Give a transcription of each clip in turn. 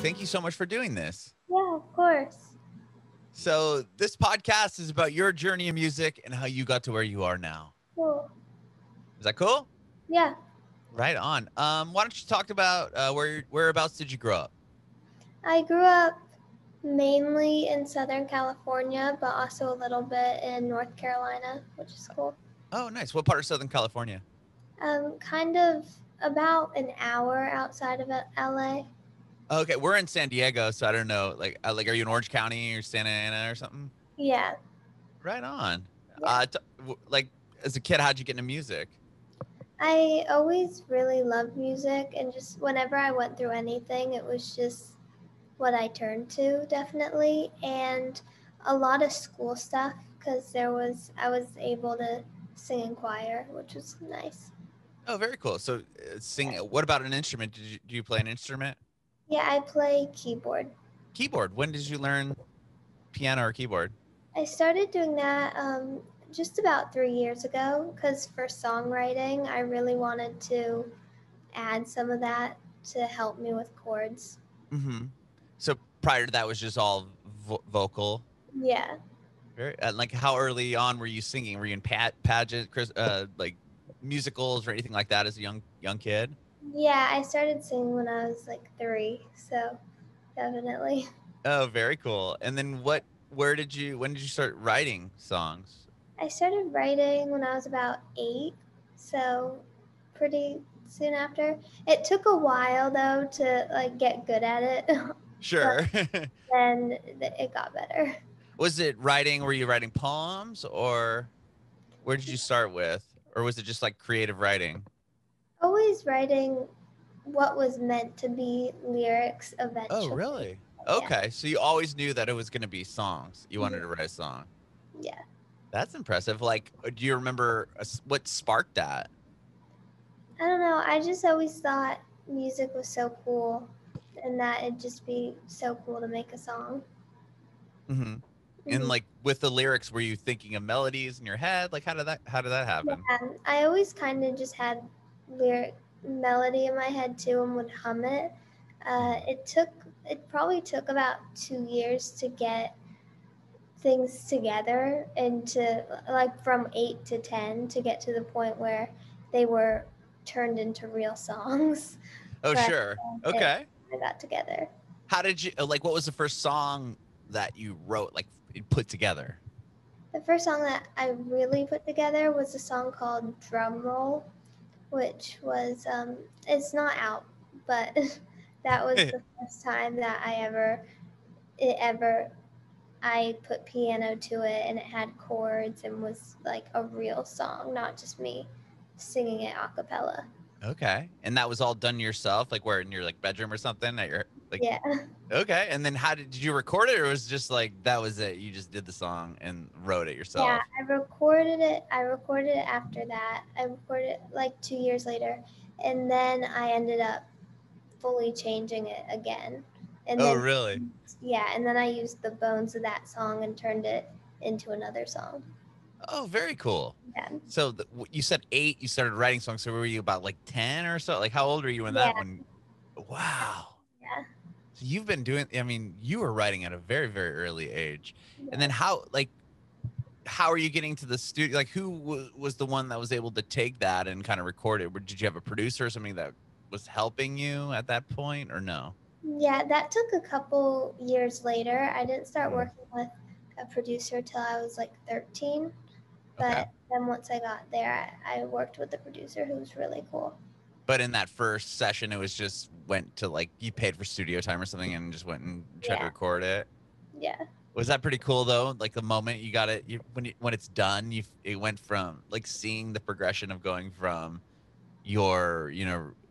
thank you so much for doing this. Yeah, of course. So this podcast is about your journey in music and how you got to where you are now. Cool. Is that cool? Yeah, Right on. Why don't you talk about whereabouts did you grow up? I grew up mainly in Southern California, but also a little bit in North Carolina, which is cool. Oh, nice. What part of Southern California? Kind of about an hour outside of LA. Okay, we're in San Diego, so I don't know. Like, are you in Orange County or Santa Ana or something? Yeah, Right on. yeah. Like, as a kid, how'd you get into music? I always really loved music, and just whenever I went through anything, it was just what I turned to, definitely, and a lot of school stuff because I was able to sing in choir, which was nice. Oh, very cool. So, sing. Yeah, What about an instrument? Do you play an instrument? yeah, I play keyboard. Keyboard. When did you learn piano or keyboard? I started doing that just about 3 years ago because for songwriting, I really wanted to add some of that to help me with chords. Mm-hmm. So prior to that was just all vocal. Yeah. Very like how early on were you singing? Were you in pageant, like musicals or anything like that as a young kid? Yeah, I started singing when I was like 3, so definitely. Oh, very cool. And then when did you start writing songs? I started writing when I was about 8, so pretty soon after. It took a while though to like get good at it, but Sure. then it got better. Was it writing? Were you writing poems or where did you start with? Or was it just like creative writing? Always writing what was meant to be lyrics Oh, eventually. really? Yeah. Okay. So you always knew that it was going to be songs. You wanted to write a song. Yeah. That's impressive. Like, do you remember what sparked that? I don't know. I just always thought music was so cool and that it'd just be so cool to make a song. Mm-hmm. And Hmm. like with the lyrics, were you thinking of melodies in your head? Like, how did that happen? Yeah. I always kind of just had lyric melody in my head too and would hum it. Mhm. It probably took about 2 years to get things together and to like from 8 to 10 to get to the point where they were turned into real songs. Oh, But sure. it Okay. I got together. How did you like? What was the first song that you wrote, like put together? The first song that I really put together was a song called Drum Roll, which was it's not out, but that was the first time that it ever I put piano to it and it had chords and was like a real song, not just me singing it a cappella. Okay. And that was all done yourself, like where in your like bedroom or something at your like. Yeah. Okay. And then did you record it, or was it just like that was it? You just did the song and wrote it Yeah, yourself. I recorded it. I recorded it after that. I recorded it like 2 years later. And then I ended up fully changing it again. And Oh, then, really? yeah, and then I used the bones of that song and turned it into another song. Oh, very cool. Yeah. So you said 8. You started writing songs. So were you about like 10 or so? Like how old were you when Yeah. that one? Wow. Yeah. So you've been doing. I mean, you were writing at a very very early age. And then Yeah. how are you getting to the studio? Like who was the one that was able to take that and kind of record it? Did you have a producer or something that was helping you at that point, or no? Yeah, that took a couple years later. I didn't start Mhm. working with a producer till I was like 13. Okay. But then once I got there, I worked with a producer who was really cool. But in that first session, it was just went to like you paid for studio time or something and just went and tried to Yeah. record it. Yeah. Was that pretty cool though? Like the moment you got it, when it's done, it went from like seeing the progression of going from your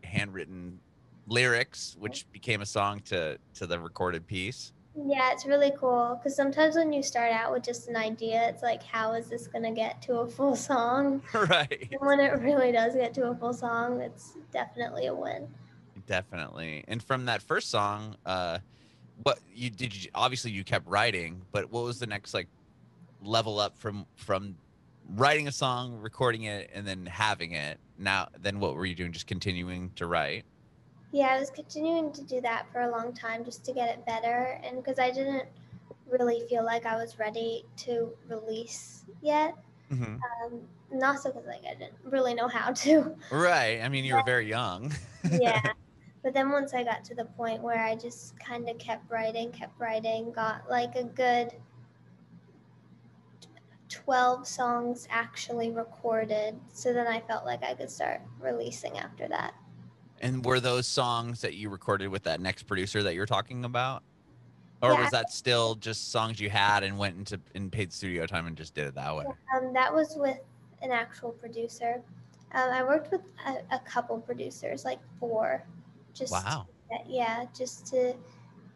handwritten lyrics, which became a song, to the recorded piece. Yeah, it's really cool because sometimes when you start out with just an idea, it's like, how is this going to get to a full song? Right. And when it really does get to a full song, it's definitely a win. Definitely. And from that first song, what you obviously you kept writing, but what was the next like level up from writing a song, recording it, and then having it? Now, then what were you doing? Just continuing to write? Yeah, I was continuing to do that for a long time just to get it better, and because I didn't really feel like I was ready to release yet. Hmm. Not so because like I didn't really know how to. Right. I mean, you were But very young. yeah, but then once I got to the point where I just kind of kept writing, got like a good 12 songs actually recorded. So then I felt like I could start releasing after that. And were those songs that you recorded with that next producer that you're talking about? Or Yeah, was that still just songs you had and went into in paid studio time and just did it that way? that was with an actual producer. I worked with a couple producers, like four, just to Wow. yeah, just to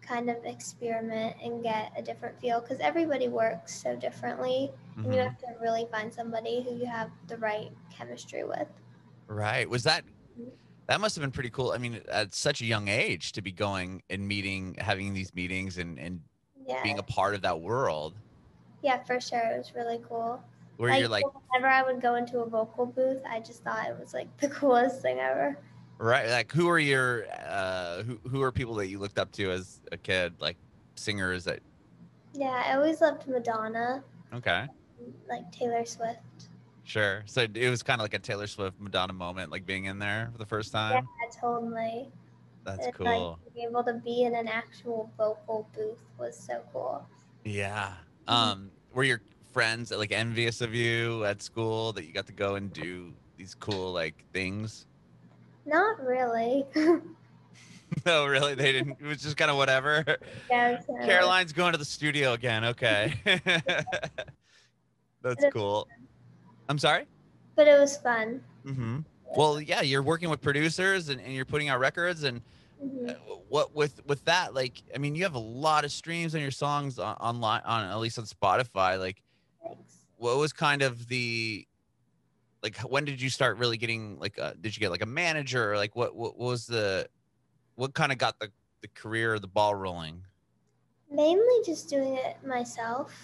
kind of experiment and get a different feel because everybody works so differently, and you Hmm. have to really find somebody who you have the right chemistry with. Right. Was that that must have been pretty cool. I mean, at such a young age to be going and meeting, having these meetings and being Yeah, a part of that world yeah, for sure, it was really cool. where Like you're like, whenever I would go into a vocal booth, I just thought it was like the coolest thing ever. right, like who are your who are people that you looked up to as a kid, like singers that Yeah, I always loved Madonna, okay. like Taylor Swift. Sure. So it was kind of like a Taylor Swift Madonna moment, like being in there for the first Yeah, time. totally. That's And like cool. being able to be in an actual vocal booth was so cool. Yeah. Mhm. Were your friends like envious of you at school that you got to go and do these cool like things? Not really. No, really, they didn't. It was just kind of whatever. Yeah, it was kind of Caroline's going to the studio again. Okay. That's what, cool. I'm sorry? but it was fun. Hmm. Well, yeah, you're working with producers and you're putting out records and Hmm. what with that, like, I mean, you have a lot of streams on your songs online, on at least on Spotify. Like, Thanks. what was kind of the like? When did you start really getting like? Did you get like a manager or like what was the what kind of got the career, the ball rolling? Mainly just doing it myself.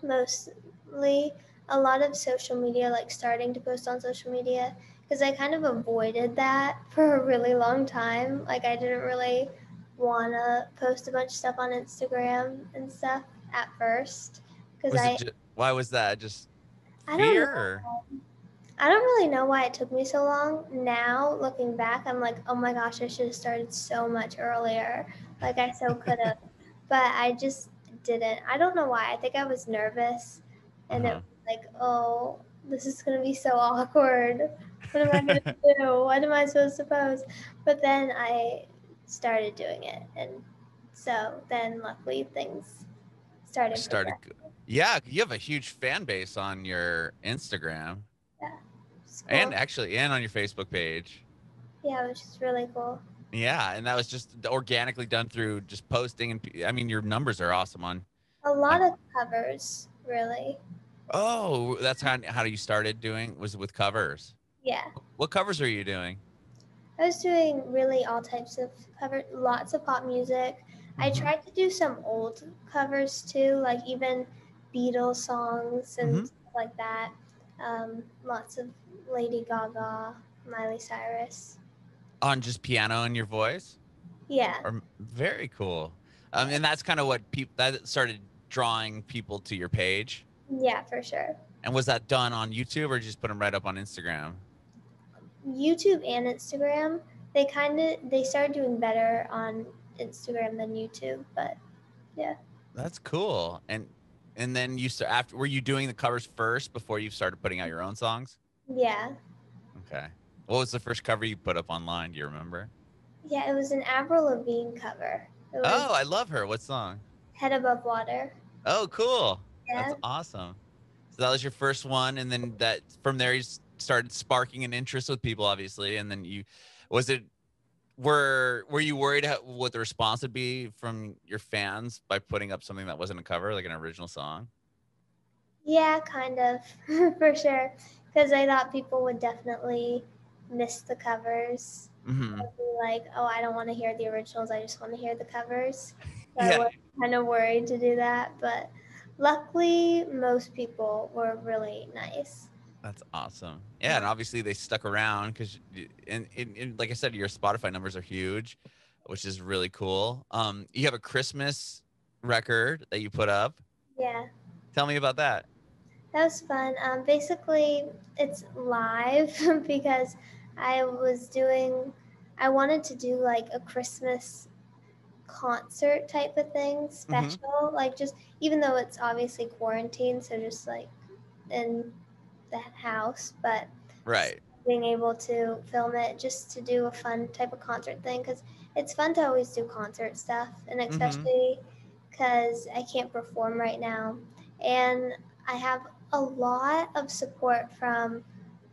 Mostly a lot of social media, like starting to post on social media, because I kind of avoided that for a really long time. Like I didn't really want to post a bunch of stuff on Instagram and stuff at first because Was it just why was that? Just I don't fear know. or I don't really know why it took me so long. Now, looking back, I'm like, oh my gosh, I should have started so much earlier. Like, I so could have. But I just didn't. I don't know why. I think I was nervous. And it uh-huh. was like, oh, this is going to be so awkward. What am I going to do? What am I supposed to post? But then I started doing it. And so then, luckily, things started Started progressing. yeah, you have a huge fan base on your Instagram Yeah, it's and cool. actually and on your Facebook page. Yeah, which is really cool. Yeah, and that was just organically done through just posting and I mean your numbers are awesome A lot on of covers, really. oh, that's how you started doing was with covers. Yeah. What covers are you doing? I was doing really all types of cover, lots of pop music. I Mm-hmm. tried to do some old covers too, like even Beatles songs Mm-hmm. and stuff like that. Lots of Lady Gaga, Miley Cyrus. On just piano and your voice? Yeah, Or very cool. yeah, And that's kind of what people that started drawing people to your page. yeah, for sure. And was that done on YouTube or just put them right up on Instagram? YouTube and Instagram, they started doing better on Instagram than YouTube, but yeah, That's cool. And then you start after were you doing the covers first before you started putting out your own songs? yeah, Okay. What was the first cover you put up online? Do you remember? yeah. It was an Avril Lavigne cover. It Oh, was I love her. What song? Head Above Water. Oh, cool. That's Yeah. awesome. So that was your first one, and then that from there you started sparking an interest with people, obviously, and then you was it were you worried what the response would be from your fans by putting up something that wasn't a cover, like an original song? Yeah, kind of, for sure. Because I thought people would definitely miss the covers. Mm-hmm. They'd be like, oh, I don't want to hear the originals. I just want to hear the covers. So I Yeah. was kind of worried to do that. But luckily, most people were really nice. That's awesome. Yeah, and obviously they stuck around because, and like I said, your Spotify numbers are huge, which is really cool. You have a Christmas record that you put up. Yeah, Tell me about that. that was fun. Basically, it's live because I was doing, I wanted to do like a Christmas concert type of thing, Mm-hmm. special. Like, just even though it's obviously quarantine, so just like in the house, but Right. being able to film it just to do a fun type of concert thing because it's fun to always do concert stuff, and Mm-hmm. especially because I can't perform right now. And I have a lot of support from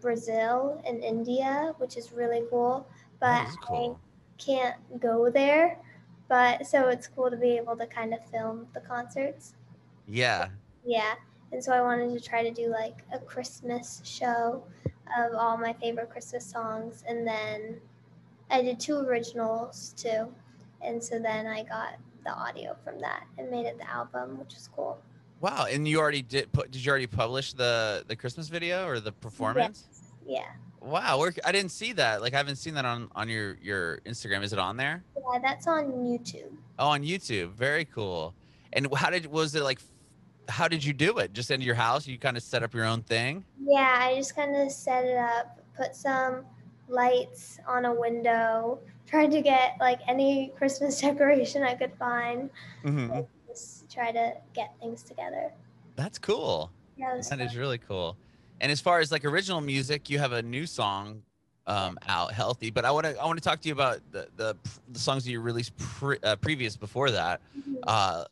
Brazil and India, which is really cool, That but is I cool. can't go there. But so it's cool to be able to kind of film the concerts. Yeah. Yeah. And so I wanted to try to do like a Christmas show of all my favorite Christmas songs. And then I did two originals too. And so then I got the audio from that and made it the album, which was cool. Wow. And you already did you already publish the Christmas video or the Yes. performance? Yeah. Wow. I didn't see that. Like I haven't seen that on your Instagram. Is it on there? Yeah, that's on YouTube. Oh, on YouTube. Very cool. And how did was it like? How did you do it? Just in your house? You kind of set up your own thing? Yeah, I just kind of set it up, put some lights on a window, tried to get like any Christmas decoration I could find, Mm-hmm. and just try to get things together. That's cool. Yeah, it was That fun. is really cool. And as far as like original music, you have a new song Yeah. out, "Healthy." But I want to talk to you about the songs that you released previous before that. Mhm. Uh,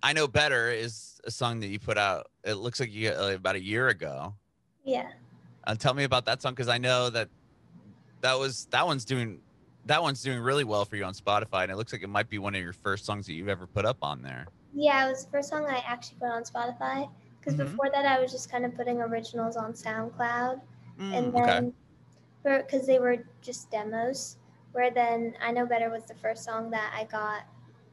"I Know Better" is a song that you put out. It looks like you about a year ago. Yeah. Tell me about that song because I know that that one's doing really well for you on Spotify, and it looks like it might be one of your first songs that you've ever put up on there. Yeah, it was the first song I actually put on Spotify because Mm-hmm. before that I was just kind of putting originals on SoundCloud, and Okay. then because they were just demos. Where then I Know Better was the first song that I got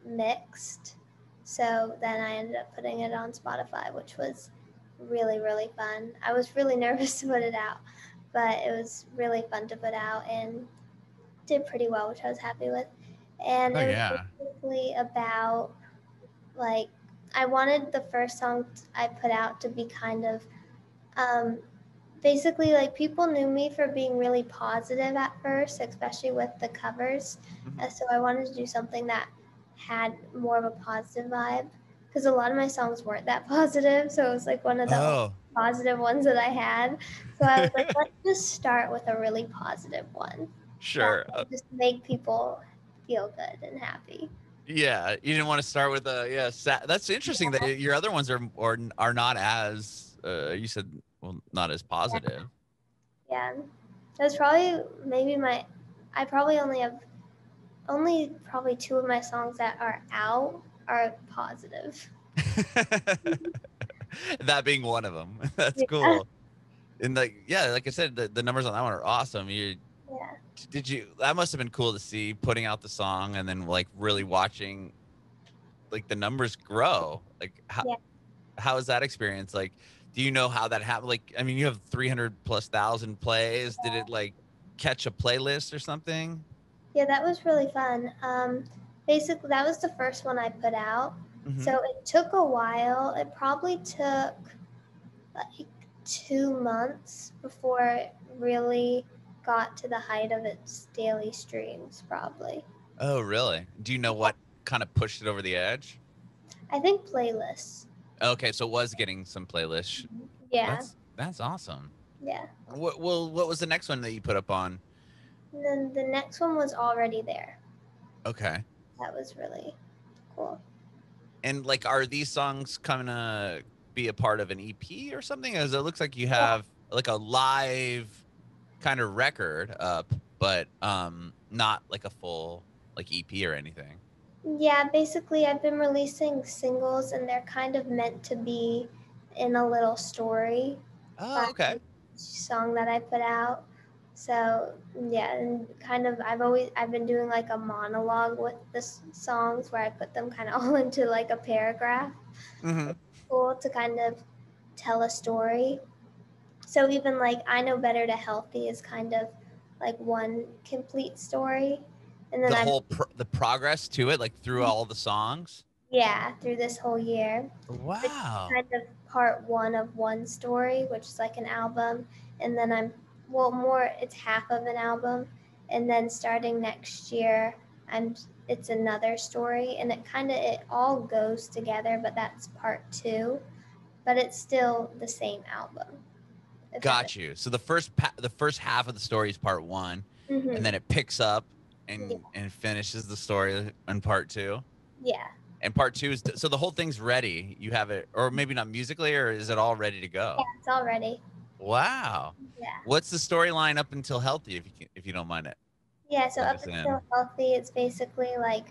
mixed, so then I ended up putting it on Spotify, which was really fun. I was really nervous to put it out, but it was really fun to put out and did pretty well, which I was happy with. And Oh it was yeah. basically about like I wanted the first song I put out to be kind of um, basically like people knew me for being really positive at first, especially with the covers. Mm-hmm. So I wanted to do something that had more of a positive vibe because a lot of my songs weren't that positive. So it was like one of the only Oh. positive ones that I had. So I was like, let's just start with a really positive one that Sure. will just make people feel good and happy. Yeah, you didn't want to start with a yeah. That's interesting that your other ones are not as you said well not as Yeah. positive. Yeah. That's probably maybe my I probably only have only probably two of my songs that are out are positive. That being one of them. That's Yeah. cool. And like yeah, like I said, the numbers on that one are awesome. You Yeah. did you that must have been cool to see putting out the song and then like really watching like the numbers grow. Like Yeah. how is that experience? Like, do you know how that happened? Like, I mean, you have 300 plus thousand plays. Did it like catch a playlist or something? Yeah, that was really fun. Basically, that was the first one I put out. Mm-hmm. So it took a while. It probably took like 2 months before it really got to the height of its daily streams, probably. Oh, really? Do you know what kind of pushed it over the edge? I think playlists. Okay, so it was getting some playlists. Yeah. That's awesome. Yeah. What was the next one that you put up on? And then the next one was already there. Okay. That was really cool. And like, are these songs gonna be a part of an EP or something? As it looks like you Yeah. have like a live kind of record up, but not like a full like EP or anything. Yeah, basically, I've been releasing singles, and they're kind of meant to be in a little story Oh, okay. behind each song that I put out. So yeah, and kind of I've been doing like a monologue with the songs where I put them kind of all into like a paragraph. Mm-hmm. It's cool to kind of tell a story. So even like I Know Better to Healthy is kind of like one complete story. And then The I'm, whole the progress to it, like through all the songs. yeah, through this whole year. It's Wow. kind of part one of one story, which is like an album. And then well, more, it's half of an album. And then starting next year, I'm, it's another story. And it all goes together, but that's part two. But it's still the same album, if that Got makes you. So the first half of the story is part one, sense. and then it picks up Yeah. and finishes the story in part two. Yeah. And part two is so the whole thing's ready. You have it, or maybe not musically, or is it all ready to Yeah, go? it's all ready. Wow. Yeah. What's the storyline up until healthy, if you don't mind it? Yeah, so Let up us in. until healthy, it's basically like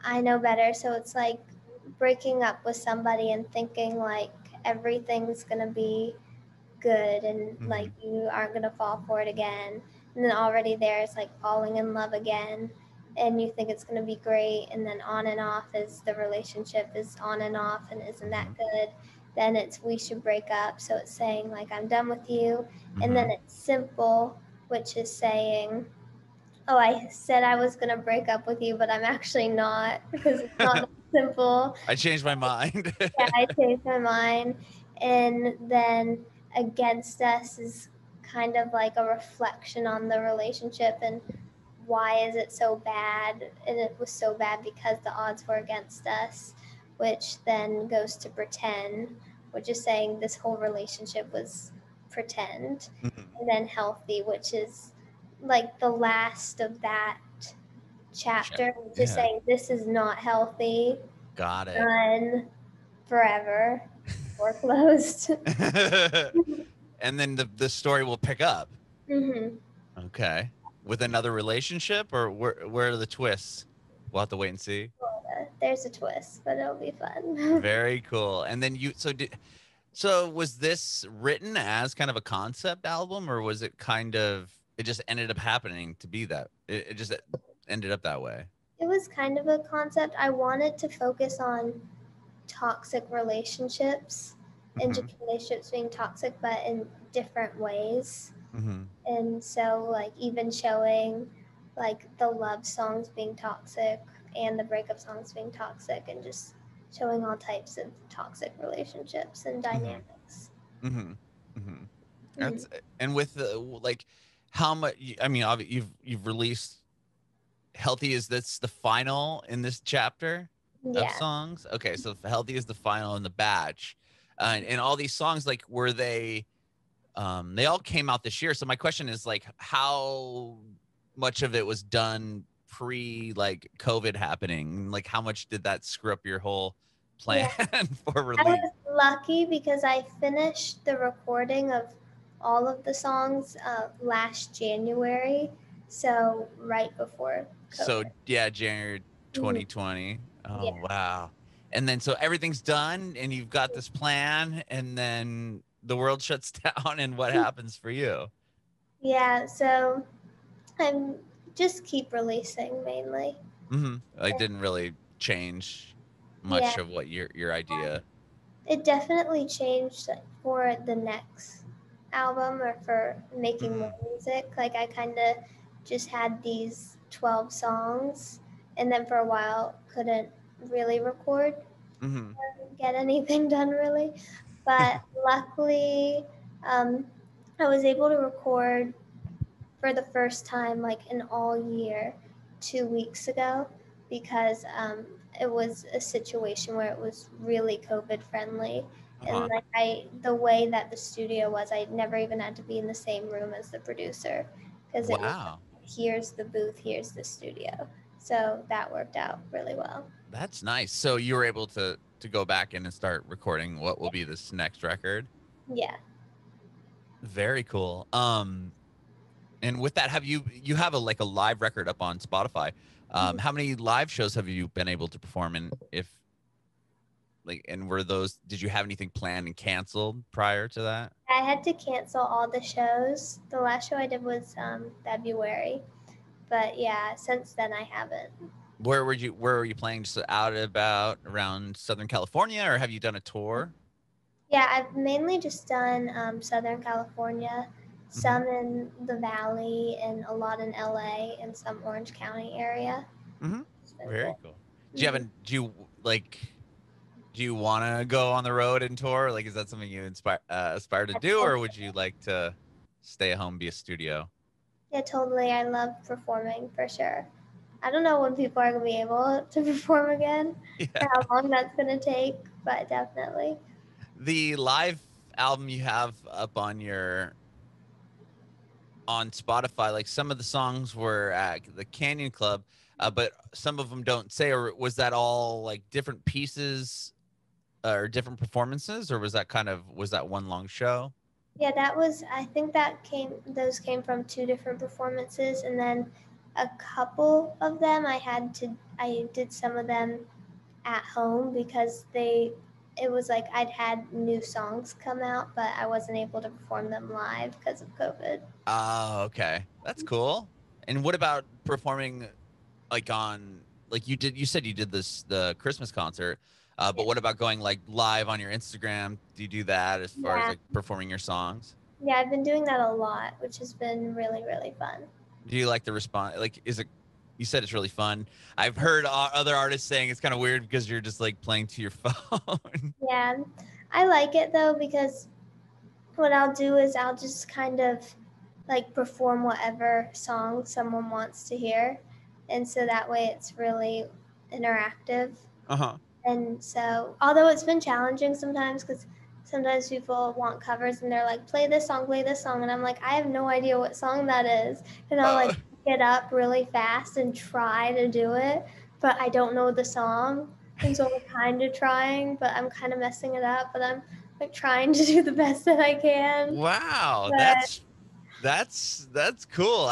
I know better. So it's like breaking up with somebody and thinking like everything's gonna be good and like Hmm. you aren't gonna fall for it again. And then already there it's like falling in love again and you think it's gonna be great and then on and off is the relationship is on and off and isn't that Hmm. good. Then it's we should break up. So it's saying like I'm done with you. And then Hmm. it's simple, which is saying oh, I said I was gonna break up with you, but I'm actually not because it's not that simple. I changed my mind. Yeah, I changed my mind. And then Against Us is kind of like a reflection on the relationship and why is it so bad? And it was so bad because the odds were against us, which then goes to Pretend, which is saying this whole relationship was pretend. Mhm. And then Healthy, which is like the last of that Check. chapter, which is Yeah, saying this is not healthy, got it. done forever, foreclosed. And then the story will pick up. hmm Okay. With another relationship, or where are the twists? We'll have to wait and see. There's a twist, but it'll be fun. Very cool. And then so was this written as kind of a concept album, or was it kind of it just ended up happening to be that it just ended up that way? It was kind of a concept. I wanted to focus on toxic relationships and Hmm. just relationships being toxic, but in different ways. Hmm. And so, like, even showing like the love songs being toxic and the breakup songs being toxic, and just showing all types of toxic relationships and Hmm. dynamics. Hmm. Hmm. Mhm. That's and with like how much I mean, you've released Healthy, is this the final in this chapter of Yeah. songs? Okay, so Healthy is the final in the batch. And all these songs, like, were they all came out this year. So my question is, like, how much of it was done pre, like, COVID happening? Like, how much did that screw up your whole plan Yeah. for I release? was lucky because I finished the recording of all of the songs last January, so right before So COVID. yeah, January Mhm. 2020. Oh Yeah. wow. And then so everything's done and you've got this plan and then the world shuts down and what happens for you? Yeah, so I'm just keep releasing mainly. Hmm. It didn't really change Yeah, much of what your idea. it definitely changed for the next album or for making more Hmm. music. Like I kind of just had these 12 songs and then for a while couldn't really record Hmm. get anything done really. But luckily, um, I was able to record for the first time like in all year 2 weeks ago because it was a situation where it was really COVID friendly. And Uh-huh. like the way that the studio was, I never even had to be in the same room as the producer because it was Wow. here's the booth, here's the studio. So that worked out really well. That's nice. So you were able to go back in and start recording what will be this next record. Yeah. Very cool. And with that, you have a like a live record up on Spotify? How many live shows have you been able to perform? And if like, and were those? Did you have anything planned and canceled prior to that? I had to cancel all the shows. The last show I did was February, but yeah, since then I haven't. Where were you playing? Just out about around Southern California, or have you done a tour? Yeah, I've mainly just done Southern California, Mm-hmm. some in the Valley, and a lot in LA, and some Orange County area. Mm-hmm. It's been Very cool. cool. Hmm. Do you like? Do you want to go on the road and tour? Like, is that something you aspire to Yeah, do, or totally. would you like to stay at home, be a studio? Yeah, totally. I love performing for sure. I don't know when people are gonna be able to perform again, Yeah. or how long that's gonna take, but definitely. The live album you have up on your on Spotify, like some of the songs were at the Canyon Club, but some of them don't say. Or was that all like different pieces or different performances, or was that one long show? Yeah, that was. I think that came. Those came from two different performances, and then a couple of them I had to. I did some of them at home because they. It was like I'd had new songs come out, but I wasn't able to perform them live because of COVID. Oh, okay, that's cool. And what about performing like on like you said you did the Christmas concert, Yeah, but what about going like live on your Instagram? Do you do that as far as yeah, like performing your songs? yeah. I've been doing that a lot, which has been really, really fun. Do you like the response? Like, is it? You said it's really fun. I've heard other artists saying it's kind of weird because you're just like playing to your phone. Yeah, I like it though because what I'll do is I'll just kind of like perform whatever song someone wants to hear. And so that way it's really interactive. Uh-huh. And so, although it's been challenging sometimes because sometimes people want covers and they're like, play this song. And I'm like, I have no idea what song that is. And I'll like Uh, pick it up really fast and try to do it, but I don't know the song. And so I'm kind of trying, but I'm kind of messing it up. But I'm like trying to do the best that I can. wow, But that's cool.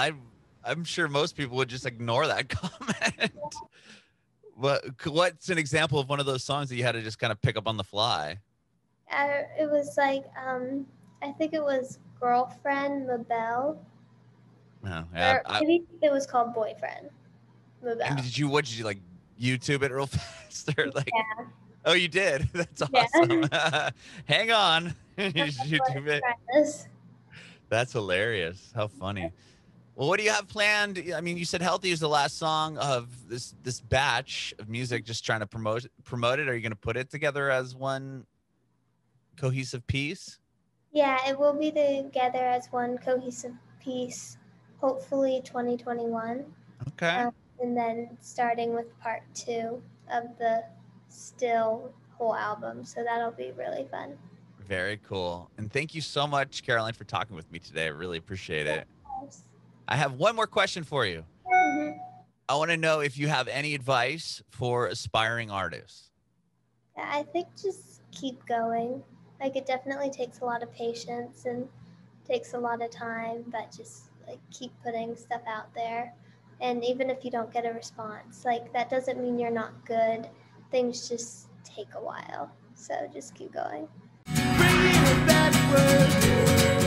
I'm sure most people would just ignore that comment. What's an example of one of those songs that you had to just kind of pick up on the fly? it was like, I think it was Girlfriend Mabel, Oh, yeah. or maybe it was called Boyfriend And Mabel. what did you like YouTube it real fast or like? Yeah, Oh, you did. That's yeah. awesome. Hang on. You That's just what YouTube it. this. That's hilarious. How funny. Well, what do you have planned? I mean, you said "Healthy" is the last song of this batch of music. Just trying to promote it. Are you going to put it together as one cohesive piece? Yeah, it will be together as one cohesive piece, hopefully 2021. Okay. And then starting with part two of the still whole album. So that'll be really fun. Very cool. And thank you so much, Caroline, for talking with me today. I really appreciate Yeah, it. of course. I have one more question for you. Mhm. I want to know if you have any advice for aspiring artists. Yeah, I think just keep going. Like it definitely takes a lot of patience and takes a lot of time, but just like keep putting stuff out there. And even if you don't get a response, like that doesn't mean you're not good. Things just take a while. So just keep going. Bringing it backward.